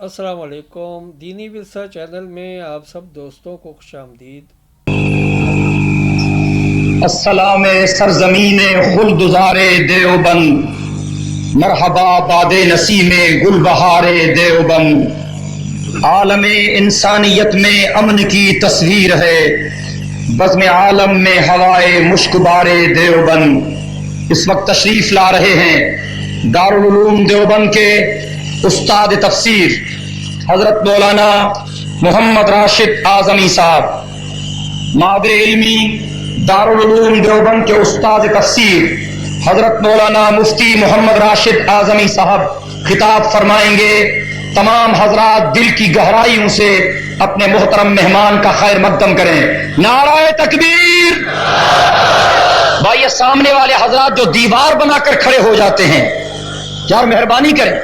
السلام علیکم، دینی ورثہ چینل میں آپ سب دوستوں کو خوش آمدید۔ السلام سرزمین خلدزار دیوبند، مرحبا باد نسیم گل بہار دیوبند۔ عالم انسانیت میں امن کی تصویر ہے، بزم عالم میں ہوائے مشک بار دیوبند۔ اس وقت تشریف لا رہے ہیں دارالعلوم دیوبند کے استاد تفسیر حضرت مولانا محمد راشد اعظمی صاحب، مادر علمی دارالعلوم دیوبند کے استاد تفسیر حضرت مولانا مفتی محمد راشد اعظمی صاحب خطاب فرمائیں گے۔ تمام حضرات دل کی گہرائیوں سے اپنے محترم مہمان کا خیر مقدم کریں۔ نعرہ تکبیر! بھائی سامنے والے حضرات جو دیوار بنا کر کھڑے ہو جاتے ہیں، یار مہربانی کریں،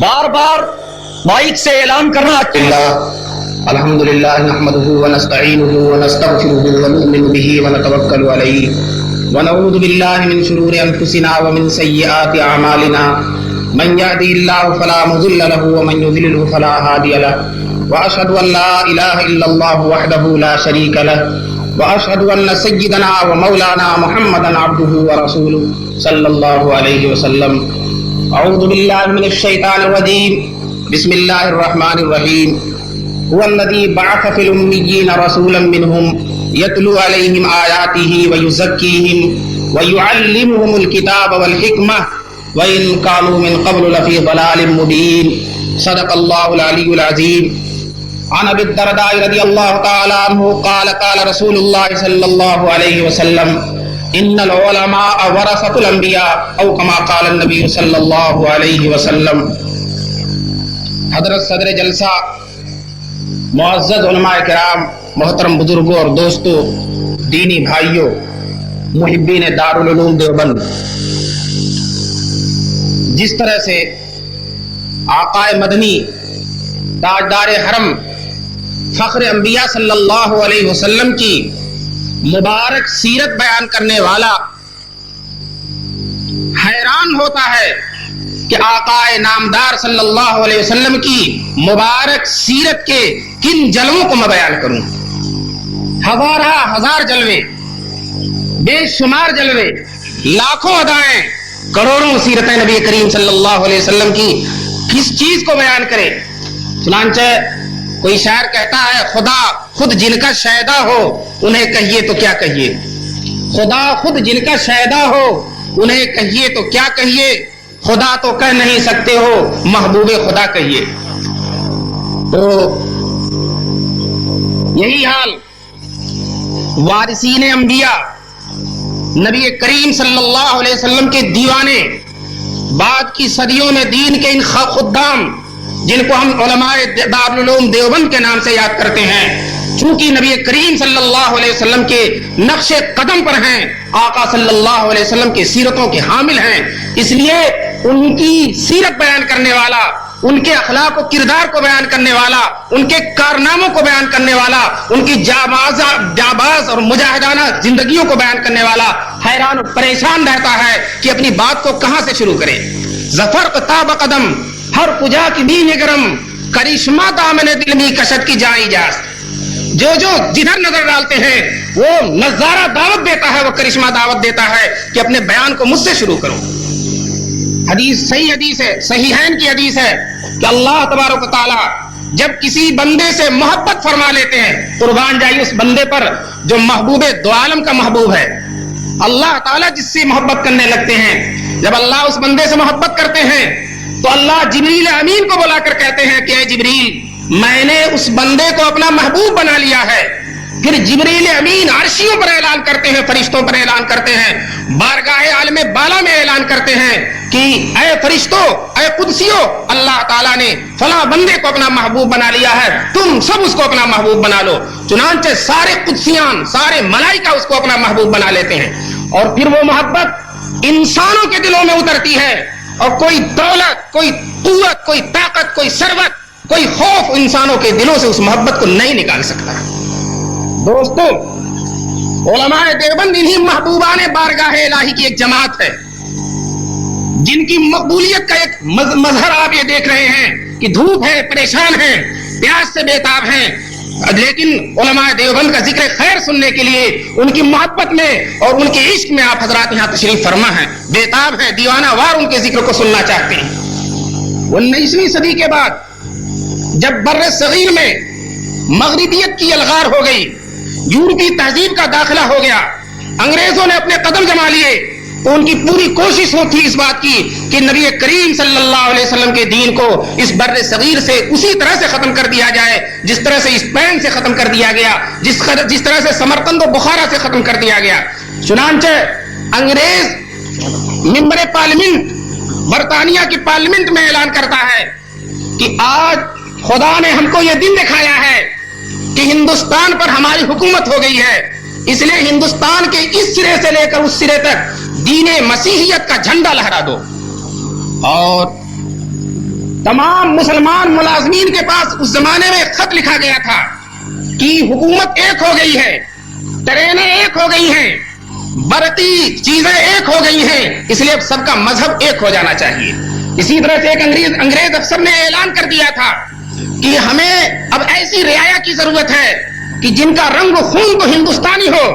بار بار مائک سے اعلان کرنا۔ الحمدللہ نحمده ونستعینه ونستغفره ونؤمن به ونتوکل علیہ ونعوذ باللہ من شرور انفسنا ومن سیئات اعمالنا، من یهده اللہ فلا مضل له ومن یضلل فلا ہادی له، واشهد ان لا الہ الا اللہ وحدہ لا شریک له، واشهد ان سیدنا ومولانا محمدا عبدہ ورسولہ صلی اللہ علیہ وسلم۔ اعوذ باللہ من الشیطان الرجیم، بسم اللہ الرحمن الرحیم۔ هو الذی بعث فی الامیین رسولا منهم یتلو علیہم آیاتہ ویزکیہم ویعلمہم الکتاب والحکمہ وإن كانوا من قبل لفی ضلال مبین۔ صدق اللہ العلی العظیم۔ عن ابی الدرداء رضی اللہ تعالی عنہ قال قال رسول اللہ صلی اللہ علیہ وسلم ان العلماء ورثۃ الانبیاء او کما قال النبی صلی اللہ علیہ وسلم۔ حضرت صدر جلسہ، معزز علماء کرام، محترم بزرگوں اور دوستوں، دینی بھائیوں، محبین دارالعلوم دیوبند، جس طرح سے آقا مدنی تاجدار حرم فخر انبیاء صلی اللہ علیہ وسلم کی مبارک سیرت بیان کرنے والا حیران ہوتا ہے کہ آقا نامدار صلی اللہ علیہ وسلم کی مبارک سیرت کے کن جلووں کو میں بیان کروں۔ ہزار جلوے، بے شمار جلوے، لاکھوں ادائیں، کروڑوں سیرتیں نبی کریم صلی اللہ علیہ وسلم کی کس چیز کو بیان کرے۔ چنانچہ کوئی شاعر کہتا ہے خدا خود جن کا شیدا ہو انہیں کہیے تو کیا کہیے، خدا خود جن کا شیدا ہو انہیں کہیے تو کیا کہیے، خدا تو کہہ نہیں سکتے ہو محبوب خدا کہیے۔ تو یہی حال وارثین انبیاء، نبی کریم صلی اللہ علیہ وسلم کے دیوانے، بعد کی صدیوں میں دین کے ان خدام جن کو ہم علماء دارالعلوم دیوبند کے نام سے یاد کرتے ہیں، چونکہ نبی کریم صلی اللہ علیہ وسلم کے نقش قدم پر ہیں، آقا صلی اللہ علیہ وسلم کی سیرتوں کے حامل ہیں، اس لیے ان کی سیرت بیان کرنے والا، ان کے اخلاق و کردار کو بیان کرنے والا، ان کے کارناموں کو بیان کرنے والا، ان کی جاباز اور مجاہدانہ زندگیوں کو بیان کرنے والا حیران اور پریشان رہتا ہے کہ اپنی بات کو کہاں سے شروع کرے۔ ظفر تاب قدم ہر کجا کی بھی نگرم، کرشمہ دامن دل میں کشت کی جائیں جاس۔ جو جدھر نظر ڈالتے ہیں وہ نظارہ دعوت دیتا ہے، وہ کرشمہ دعوت دیتا ہے کہ اپنے بیان کو مجھ سے شروع کرو۔ صحیح حدیث ہے، صحیحین کی حدیث ہے کہ اللہ تبارک و تعالی جب کسی بندے سے محبت فرما لیتے ہیں، قربان جائیے اس بندے پر جو محبوب دو عالم کا محبوب ہے، اللہ تعالیٰ جس سے محبت کرنے لگتے ہیں، جب اللہ اس بندے سے محبت کرتے ہیں تو اللہ جبریل امین کو بلا کر کہتے ہیں کہ اے جبریل، میں نے اس بندے کو اپنا محبوب بنا لیا ہے۔ پھر جبریل امین عرشیوں پر اعلان کرتے ہیں، فرشتوں پر اعلان کرتے ہیں، بارگاہ عالم بالا میں اعلان کرتے ہیں کہ اے فرشتوں، اے قدسیوں، اللہ تعالیٰ نے فلاں بندے کو اپنا محبوب بنا لیا ہے، تم سب اس کو اپنا محبوب بنا لو۔ چنانچہ سارے قدسیان، سارے ملائکہ اس کو اپنا محبوب بنا لیتے ہیں، اور پھر وہ محبت انسانوں کے دلوں میں اترتی ہے، اور کوئی دولت، کوئی قوت، کوئی طاقت، کوئی ثروت، کوئی خوف انسانوں کے دلوں سے اس محبت کو نہیں نکال سکتا۔ دوستو، علماء دیوبند انہی محبوبان بارگاہ الہی کی ایک جماعت ہے جن کی مقبولیت کا ایک مظہر آپ یہ دیکھ رہے ہیں کہ دھوپ ہے، پریشان ہیں، پیاس سے بیتاب ہیں، لیکن علماء دیوبند کا ذکر خیر سننے کے لیے ان کی محبت میں اور ان کے عشق میں آپ حضرات یہاں تشریف فرما ہیں، بیتاب ہیں، دیوانہ وار ان کے ذکر کو سننا چاہتے ہیں۔ 19ویں صدی کے بعد جب بر صغیر میں مغربیت کی الغار ہو گئی، یورپی تہذیب کا داخلہ ہو گیا، انگریزوں نے اپنے قدم جما لیے، تو ان کی پوری کوشش ہوتی اس بات کی کہ نبی کریم صلی اللہ علیہ وسلم کے دین کو اس بر صغیر سے اسی طرح سے ختم کر دیا جائے جس طرح سے اسپین سے ختم کر دیا گیا، جس طرح سے سمرقند و بخارا سے ختم کر دیا گیا۔ چنانچہ انگریز ممبر پارلیمنٹ برطانیہ کی پارلیمنٹ میں اعلان کرتا ہے کہ آج خدا نے ہم کو یہ دن دکھایا ہے کہ ہندوستان پر ہماری حکومت ہو گئی ہے، اس لیے ہندوستان کے اس سرے سے لے کر اس سرے تک دین مسیحیت کا جھنڈا لہرا دو۔ اور تمام مسلمان ملازمین کے پاس اس زمانے میں خط لکھا گیا تھا کہ حکومت ایک ہو گئی ہے، ٹرینیں ایک ہو گئی ہیں، برقی چیزیں ایک ہو گئی ہیں، اس لیے اب سب کا مذہب ایک ہو جانا چاہیے۔ اسی طرح سے ایک انگریز افسر نے اعلان کر دیا تھا کہ ہمیں اب ایسی رعایا کی ضرورت ہے کہ جن کا رنگ و خون تو ہندوستانی ہو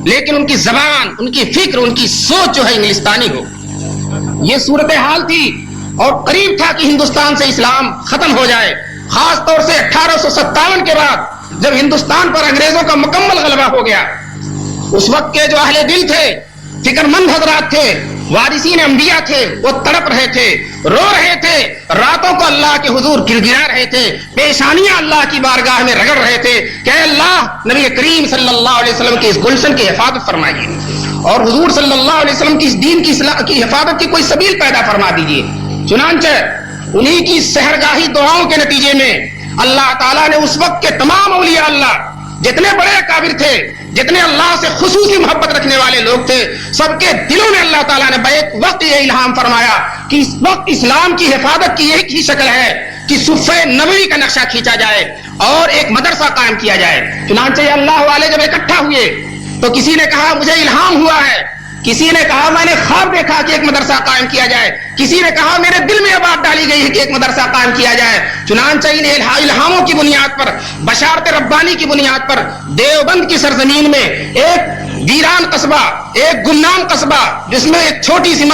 لیکن ان کی زبان، ان کی فکر، ان کی سوچ جو ہے انگلستانی ہو۔ یہ صورتحال تھی اور قریب تھا کہ ہندوستان سے اسلام ختم ہو جائے، خاص طور سے 1857 کے بعد جب ہندوستان پر انگریزوں کا مکمل غلبہ ہو گیا۔ اس وقت کے جو اہل دل تھے، فکر مند حضرات تھے، وارثین انبیاء تھے، وہ تڑپ رہے تھے، رو رہے تھے، راتوں کو اللہ کے حضور گر گرا رہے تھے، پیشانیاں اللہ کی بارگاہ میں رگڑ رہے تھے کہ اے اللہ نبی کریم صلی اللہ علیہ وسلم کے اس گلشن کی حفاظت فرمائیے اور حضور صلی اللہ علیہ وسلم کی اس دین کی حفاظت کی کوئی سبیل پیدا فرما دیجیے۔ چنانچہ انہی کی سحرگاہی دعاؤں کے نتیجے میں اللہ تعالیٰ نے اس وقت کے تمام اولیاء اللہ جتنے بڑے اکابر تھے، جتنے اللہ سے خصوصی محبت رکھنے والے لوگ تھے، سب کے دلوں میں اللہ تعالیٰ نے بیک وقت یہ الہام فرمایا کہ اس وقت اسلام کی حفاظت کی ایک ہی شکل ہے کہ صفحہ نبوی کا نقشہ کھینچا جائے اور ایک مدرسہ قائم کیا جائے۔ چنانچہ یہ اللہ والے جب اکٹھا ہوئے تو کسی نے کہا مجھے الہام ہوا ہے، کسی نے کہا میں نے خواب دیکھا کہ ایک مدرسہ قائم کیا جائے، کسی نے کہا میرے دل میں یہ بات ڈالی گئی ہے کہ ایک مدرسہ قائم کیا جائے۔ چنانچہ ان الہاموں کی بنیاد پر، بشارت ربانی کی بنیاد پر دیوبند کی سرزمین میں ایک ویران قصبہ، ایک گمنام قصبہ جس میں ایک چھوٹی سی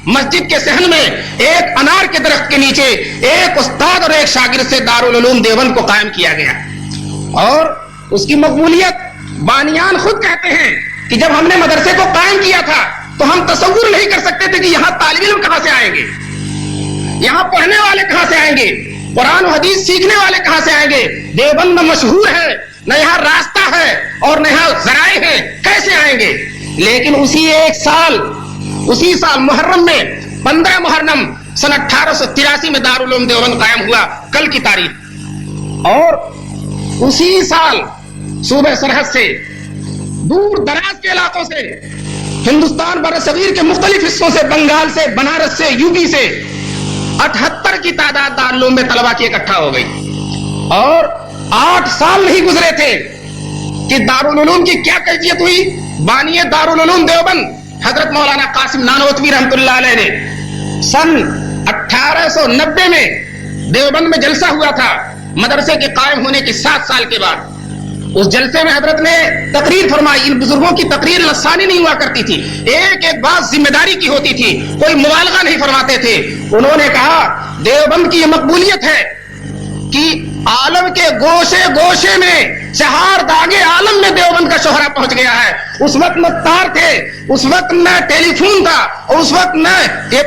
مسجد کے صحن میں ایک انار کے درخت کے نیچے ایک استاد اور ایک شاگرد سے دارالعلوم دیوبند کو قائم کیا گیا۔ اور اس کی مقبولیت بانیان خود کہتے ہیں کہ جب ہم نے مدرسے کو قائم کیا تھا تو ہم تصور نہیں کر سکتے تھے کہ یہاں طالب علم کہاں سے آئیں گے، یہاں پڑھنے والے کہاں سے آئیں گے، قرآن و حدیث سیکھنے والے کہاں سے آئیں گے۔ دیوبند میں مشہور ہے، نہ یہاں راستہ ہے اور نہ یہاں ذرائع ہیں، کیسے آئیں گے؟ لیکن اسی سال محرم میں 15 محرم سن 1883 میں دارالعلوم دیوبند قائم ہوا، کل کی تاریخ۔ اور اسی سال صوبہ سرحد سے، دور دراز کے علاقوں سے، ہندوستان برصغیر کے مختلف حصوں سے، بنگال سے، بنارس سے، یو پی سے 78 کی تعداد دارالعلوم میں طلبا کی اکٹھا ہو گئی۔ اور 8 سال نہیں گزرے تھے کہ دارالعلوم کی کیا کیفیت ہوئی۔ بانی دارالعلوم دیوبند حضرت مولانا قاسم نانوتوی رحمۃ اللہ علیہ نے سن 1890 میں دیوبند میں جلسہ ہوا تھا، مدرسے کے قائم ہونے کے 7 سال کے بعد۔ اس جلسے میں حضرت نے تقریر فرمائی۔ ان بزرگوں کی تقریر لسانی نہیں ہوا کرتی تھی، ایک ایک بات ذمہ داری کی ہوتی تھی، کوئی مبالغہ نہیں فرماتے تھے۔ انہوں نے کہا دیوبند کی یہ مقبولیت ہے کہ عالم کے گوشے گوشے میں، چہار داغے عالم میں دیوبند کا شہرہ پہنچ گیا ہے۔ اس وقت نہ تار تھے، اس وقت نہ ٹیلی فون تھا، اور اس وقت نہ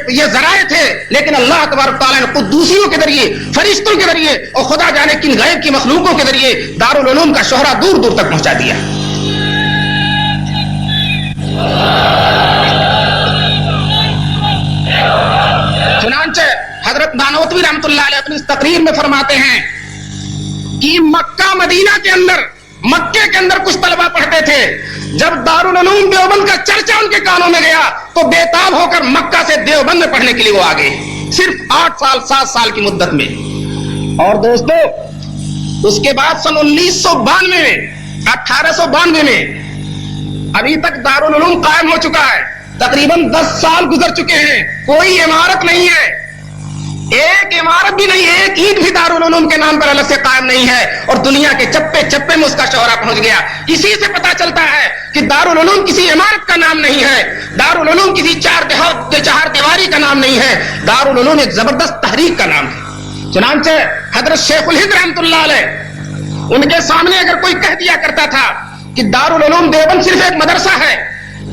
یہ ذرائع تھے، لیکن اللہ تبارک تعالیٰ نے قدوسیوں کے ذریعے، فرشتوں کے ذریعے اور خدا جانے کن غیب کی مخلوقوں کے ذریعے دارالعلوم کا شہرہ دور دور تک پہنچا دیا۔ چنانچہ حضرت نانوتوی رحمۃ اللہ علیہ اپنی اس تقریر میں فرماتے ہیں کہ مکہ مدینہ کے اندر، مکے کے اندر کچھ طلبہ پڑھتے تھے، جب دارالعلوم دیوبند کا چرچا ان کے کانوں میں گیا تو بےتاب ہو کر مکہ سے دیوبند میں پڑھنے کے لیے وہ آگے، صرف 8 سال 7 سال کی مدت میں۔ اور دوستو اس کے بعد سن 1992 میں، 1892 میں ابھی تک دارالعلوم قائم ہو چکا ہے، تقریباً 10 سال گزر چکے ہیں، کوئی عمارت نہیں ہے، ایک عمارت بھی نہیں, ایک اینٹ بھی دارال علوم کے نام پر الگ سے قائم نہیں ہے, اور دنیا کے چپے چپے میں اس کا شہرہ پہنچ گیا. اسی سے پتا چلتا ہے کہ دارالعلوم کسی عمارت کا نام نہیں ہے, دارالعلوم کسی چار دیواری کا نام نہیں ہے, دارالعلوم ایک زبردست تحریک کا نام ہے. چنانچہ حضرت شیخ الہند رحمۃ اللہ علیہ, ان کے سامنے اگر کوئی کہہ دیا کرتا تھا کہ دارالعلوم دیوبند صرف ایک مدرسہ ہے,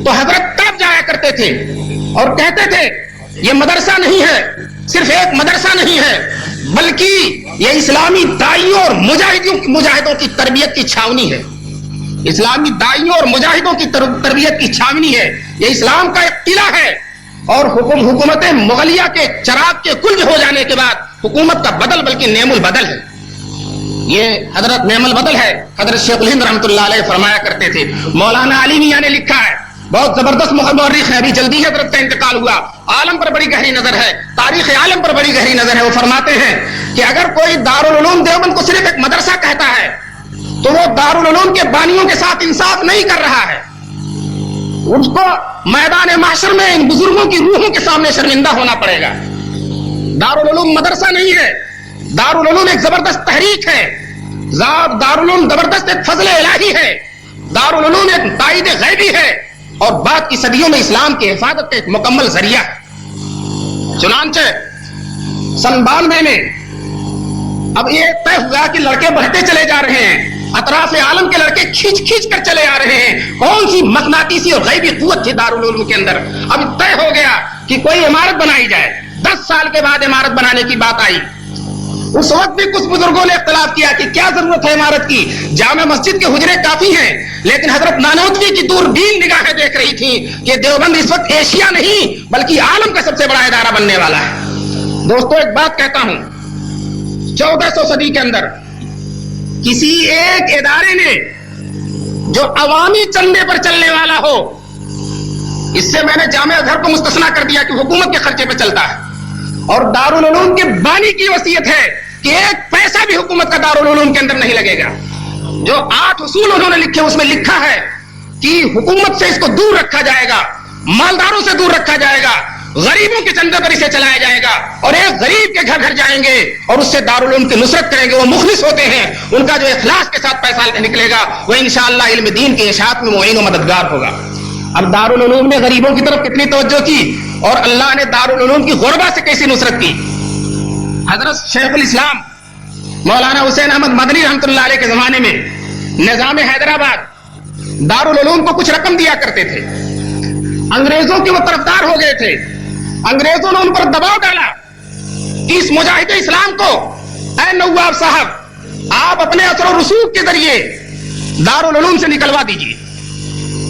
تو حضرت تب جایا کرتے تھے اور کہتے تھے یہ مدرسہ نہیں ہے, صرف ایک مدرسہ نہیں ہے, بلکہ یہ اسلامی داعیوں اور مجاہدوں کی تربیت کی چھاونی ہے. اسلامی داعیوں اور مجاہدوں کی تربیت کی چھاونی ہے. یہ اسلام کا ایک قلعہ ہے, اور حکومت مغلیہ کے چراغ کے کلج ہو جانے کے بعد حکومت کا بدل بلکہ نعم البدل ہے. یہ حضرت نعم البدل ہے. حضرت شیخ الہند رحمۃ اللہ علیہ فرمایا کرتے تھے. مولانا علی میاں نے لکھا ہے, بہت زبردست مورخ ہے, ابھی جلدی حضرت کا انتقال ہوا, عالم پر بڑی گہری نظر ہے, تاریخ عالم پر بڑی گہری نظر ہے. وہ فرماتے ہیں کہ اگر کوئی دارالعلوم دیوبند کو صرف ایک مدرسہ کہتا ہے تو وہ دارالعلوم کے بانیوں کے ساتھ انصاف نہیں کر رہا ہے. اس کو میدان محشر میں ان بزرگوں کی روحوں کے سامنے شرمندہ ہونا پڑے گا. دارالعلوم مدرسہ نہیں ہے, دارالعلوم ایک زبردست تحریک ہے. دارالعلوم زبردست ایک فضل الہی ہے. دارالعلوم ایک تائید غیبی ہے, اور بعد کی صدیوں میں اسلام کی حفاظت کا ایک مکمل ذریعہ ہے. چنانچہ سن 92 میں اب یہ طے ہوا کہ لڑکے بڑھتے چلے جا رہے ہیں, اطراف عالم کے لڑکے کھینچ کھینچ کر چلے آ رہے ہیں. کون سی مقناطیسی اور غیبی قوت تھی دارالعلوم کے اندر. اب طے ہو گیا کہ کوئی عمارت بنائی جائے. 10 سال کے بعد عمارت بنانے کی بات آئی. اس وقت بھی کچھ بزرگوں نے اختلاف کیا کہ کیا ضرورت ہے عمارت کی, جامع مسجد کے حجرے کافی ہیں. لیکن حضرت نانوتوی کی دوربین نگاہیں دیکھ رہی تھی کہ دیوبند اس وقت ایشیا نہیں بلکہ عالم کا سب سے بڑا ادارہ بننے والا ہے. دوستو ایک بات کہتا ہوں, 1400 صدی کے اندر کسی ایک ادارے نے جو عوامی چندے پر چلنے والا ہو, اس سے میں نے جامع ازہر کو مستثنا کر دیا کہ حکومت کے خرچے پہ چلتا ہے, اور دارالعلوم کے بانی کی وصیت ہے کہ ایک پیسہ بھی حکومت کا دارالعلوم کے اندر نہیں لگے گا. جو 8 اصول انہوں نے لکھے اس میں لکھا ہے کہ حکومت سے اس کو دور رکھا جائے گا, مالداروں سے دور رکھا جائے گا, غریبوں کے چندے پر اسے چلایا جائے گا, اور ایک غریب کے گھر گھر جائیں گے اور اس سے دارالعلوم کی نصرت کریں گے. وہ مخلص ہوتے ہیں, ان کا جو اخلاص کے ساتھ پیسہ نکلے گا وہ انشاءاللہ علم دین کے اشاعت میں معین و مددگار ہوگا. اب دارالعلوم نے غریبوں کی طرف کتنی توجہ کی, اور اللہ نے دارالعلوم کی غربا سے کیسی نصرت کی. حضرت شیخ الاسلام مولانا حسین احمد مدنی رحمۃ اللہ علیہ کے زمانے میں نظام حیدرآباد دارالعلوم کو کچھ رقم دیا کرتے تھے. انگریزوں کے وہ طرفدار ہو گئے تھے, انگریزوں نے ان پر دباؤ ڈالا کہ اس مجاہد اسلام کو, اے نواب صاحب آپ اپنے اثر و رسوخ کے ذریعے دارالعلوم سے نکلوا دیجیے.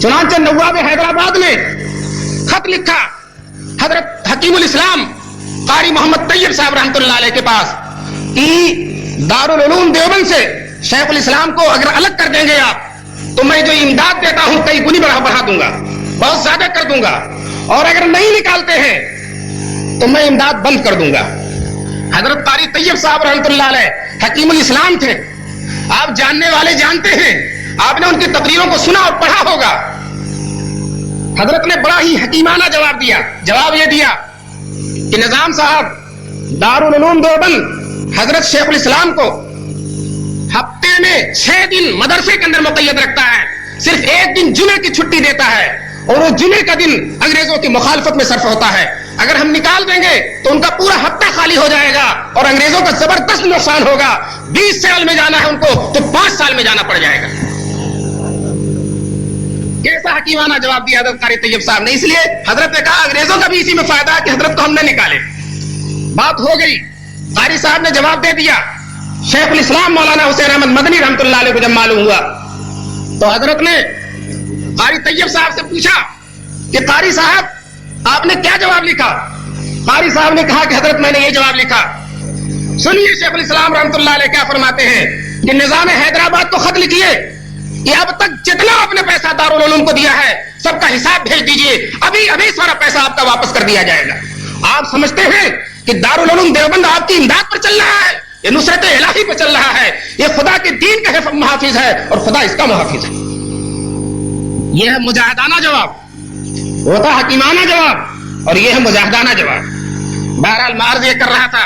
چنانچہ نواب حیدرآباد نے خط لکھا حضرت حکیم الاسلام قاری محمد طیب صاحب رحمۃ اللہ علیہ کے پاس کہ دارالعلوم دیوبند سے شیخ الاسلام کو اگر الگ کر دیں گے آپ تو میں جو امداد دیتا ہوں کئی گنی بڑھا دوں گا, بہت زیادہ کر دوں گا, اور اگر نہیں نکالتے ہیں تو میں امداد بند کر دوں گا. حضرت قاری طیب صاحب رحمۃ اللہ علیہ حکیم الاسلام تھے, آپ جاننے والے جانتے ہیں, آپ نے ان کی تقریروں کو سنا اور پڑھا ہوگا. حضرت نے بڑا ہی حکیمانہ جواب دیا. جواب یہ دیا کہ نظام صاحب دارالعلوم دیوبند حضرت شیخ الاسلام کو ہفتے میں 6 دن مدرسے کے اندر مقید رکھتا ہے, صرف 1 دن جمعے کی چھٹی دیتا ہے, اور وہ جمعے کا دن انگریزوں کی مخالفت میں صرف ہوتا ہے. اگر ہم نکال دیں گے تو ان کا پورا ہفتہ خالی ہو جائے گا اور انگریزوں کا زبردست نقصان ہوگا. 20 سال میں جانا ہے ان کو تو 5 سال میں جانا پڑ جائے گا. کیسا حکیمانہ جواب دیا حضرت قاری طیب صاحب نے. اس لیے حضرت نے کہا انگریزوں کا بھی اسی میں فائدہ ہے کہ حضرت کو ہم نے نکالے. بات ہو گئی, قاری صاحب نے جواب دے دیا. شیخ الاسلام مولانا حسین احمد مدنی رحمۃ اللہ علیہ کو جب معلوم ہوا تو حضرت نے قاری طیب صاحب سے پوچھا کہ قاری صاحب آپ نے کیا جواب لکھا. قاری صاحب نے کہا کہ حضرت میں نے یہ جواب لکھا. سنیے شیخ الاسلام رحمۃ اللہ علیہ کیا فرماتے ہیں کہ نظام حیدرآباد کو خط لکھیے کہ اب تک جتنا آپ نے پیسہ دارالعلوم کو دیا ہے سب کا حساب بھیج دیجئے, ابھی سارا پیسہ آپ کا واپس کر دیا جائے گا. آپ سمجھتے ہیں کہ دارالعلوم دیوبند آپ کی امداد پر چل رہا ہے, یہ نصرت الہی پہ چل رہا ہے, یہ خدا کے دین کا محافظ ہے اور خدا اس کا محافظ ہے. یہ ہے مجاہدانہ جواب, ہوتا حکیمانہ جواب, اور یہ ہے مجاہدانہ جواب. بہرحال معرض یہ کر رہا تھا